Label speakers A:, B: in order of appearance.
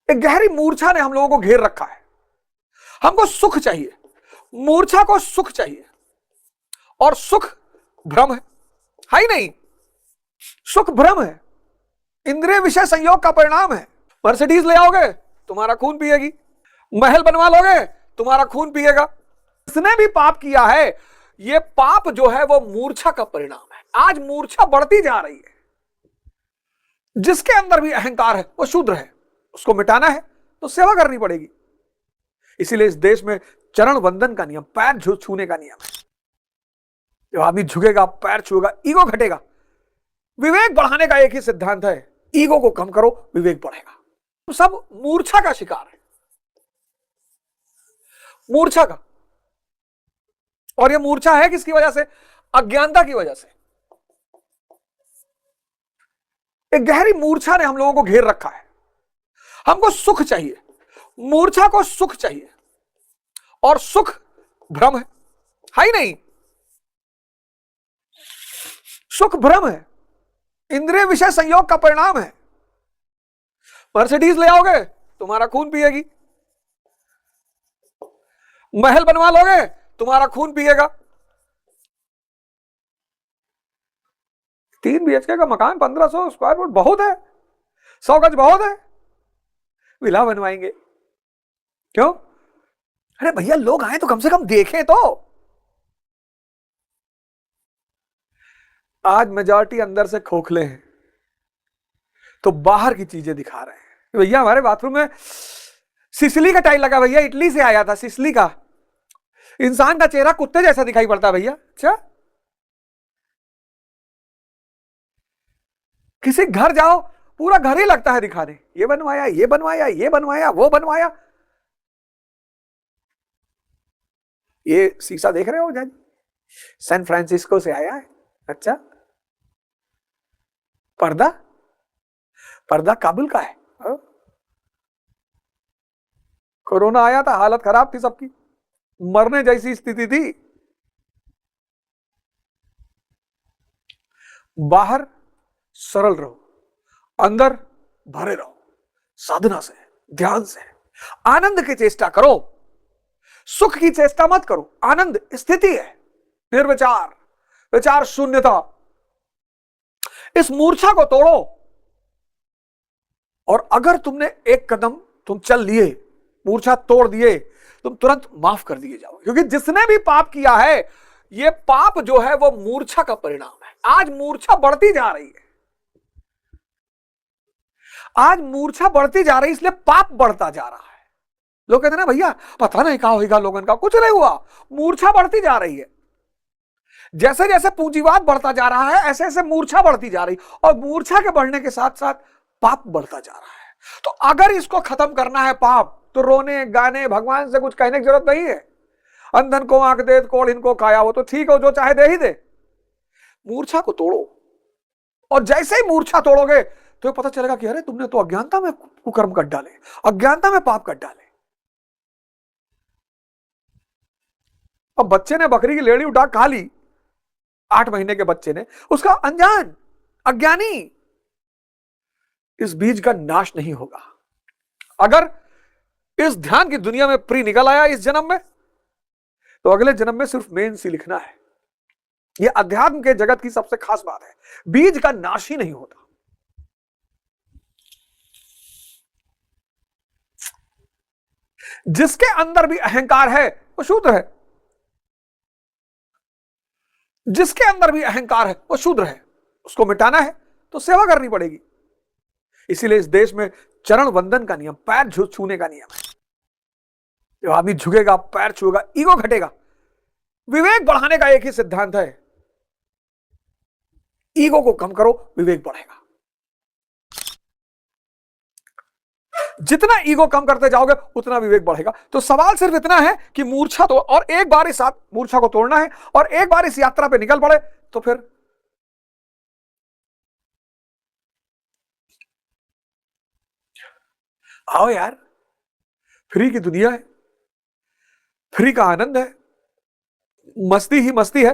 A: एक गहरी मूर्छा ने हम लोगों को घेर रखा है। हमको सुख चाहिए, मूर्छा को सुख चाहिए, और सुख भ्रम है ही नहीं। सुख भ्रम है, इंद्रिय विषय संयोग का परिणाम है। मर्सिडीज ले आओगे तुम्हारा खून पिएगी, महल बनवा लोगे तुम्हारा खून पिएगा। जिसने भी पाप किया है, ये पाप जो है वो मूर्छा का परिणाम है। आज मूर्छा बढ़ती जा रही है। जिसके अंदर भी अहंकार है वो शूद्र है, उसको मिटाना है तो सेवा करनी पड़ेगी। इसीलिए इस देश में चरण वंदन का नियम, पैर छूने का नियम है। जब आदमी झुकेगा, पैर छूएगा, ईगो घटेगा। विवेक बढ़ाने का एक ही सिद्धांत है, ईगो को कम करो, विवेक बढ़ेगा। तो सब मूर्छा का शिकार है, मूर्छा का। और यह मूर्छा है किसकी वजह से? अज्ञानता की वजह से। एक गहरी मूर्छा ने हम लोगों को घेर रखा है। हमको सुख चाहिए, मूर्छा को सुख चाहिए, और सुख भ्रम है ही नहीं। सुख भ्रम है, इंद्रिय विषय संयोग का परिणाम है। मर्सिडीज ले आओगे तुम्हारा खून पिएगी, महल बनवा लोगे तुम्हारा खून पिएगा। 3 BHK का मकान 1500 स्क्वायर फुट बहुत है, 100 गज बहुत है, विला बनवाएंगे क्यों? अरे भैया, लोग आए तो कम से कम देखें तो। आज मेजॉरिटी अंदर से खोखले हैं तो बाहर की चीजें दिखा रहे हैं। भैया हमारे बाथरूम में सिसली का टाइल लगा, भैया इटली से आया था, सिसली का। इंसान का चेहरा कुत्ते जैसा दिखाई पड़ता है भैया। अच्छा, किसी घर जाओ पूरा घर ही लगता है दिखाने, ये बनवाया, ये बनवाया, ये बनवाया, वो बनवाया। ये शीशा देख रहे हो जान, सैन फ्रांसिस्को से आया है। अच्छा, पर्दा, पर्दा काबुल का है। कोरोना आया था, हालत खराब थी सबकी, मरने जैसी स्थिति थी। बाहर सरल रहो, अंदर भरे रहो, साधना से, ध्यान से, आनंद की चेष्टा करो। सुख की चेष्टा मत करो, आनंद स्थिति है, निर्विचार, विचार शून्यता। इस मूर्छा को तोड़ो, और अगर तुमने एक कदम तुम चल लिए, मूर्छा तोड़ दिए, तुम तुरंत माफ कर दिए जाओ। क्योंकि जिसने भी पाप किया है, ये पाप जो है वो मूर्छा का परिणाम है। आज मूर्छा बढ़ती जा रही है, आज मूर्छा बढ़ती जा रही है, इसलिए पाप बढ़ता जा रहा है। लोग कहते हैं ना भैया पता नहीं क्या होगा लोगों का, कुछ नहीं हुआ, मूर्छा बढ़ती जा रही है। जैसे जैसे पूंजीवाद बढ़ता जा रहा है, ऐसे ऐसे मूर्छा बढ़ती जा रही, और मूर्छा के बढ़ने के साथ साथ पाप बढ़ता जा रहा है। तो अगर इसको खत्म करना है पाप, तो रोने गाने भगवान से कुछ कहने की जरूरत नहीं है। अंधन को आंख दे, कोढ़ इनको काया, वो तो ठीक हो, जो चाहे दे ही दे। मूर्छा को तोड़ो, और जैसे ही मूर्छा तोड़ोगे तो पता चलेगा कि अरे तुमने तो अज्ञानता में कुकर्म कर डाले, अज्ञानता में पाप कर डाले। अब बच्चे ने बकरी की लेड़ी उठा खा ली, 8 महीने के बच्चे ने, उसका अनजान, अज्ञानी। इस बीज का नाश नहीं होगा। अगर इस ध्यान की दुनिया में प्री निकल आया इस जन्म में, तो अगले जन्म में सिर्फ मेन सी लिखना है। यह अध्यात्म के जगत की सबसे खास बात है, बीज का नाश ही नहीं होता। जिसके अंदर भी अहंकार है वो शूद्र है, जिसके अंदर भी अहंकार है वो शूद्र है, उसको मिटाना है तो सेवा करनी पड़ेगी। इसीलिए इस देश में चरण वंदन का नियम, पैर छूने का नियम है। जब आदमी झुकेगा, पैर छूएगा, ईगो घटेगा। विवेक बढ़ाने का एक ही सिद्धांत है, ईगो को कम करो, विवेक बढ़ेगा। जितना ईगो कम करते जाओगे उतना विवेक बढ़ेगा। तो सवाल सिर्फ इतना है कि मूर्छा तो, और एक बार इस मूर्छा को तोड़ना है, और एक बार इस यात्रा पे निकल पड़े तो फिर आओ यार, फ्री की दुनिया है, फ्री का आनंद है, मस्ती ही मस्ती है।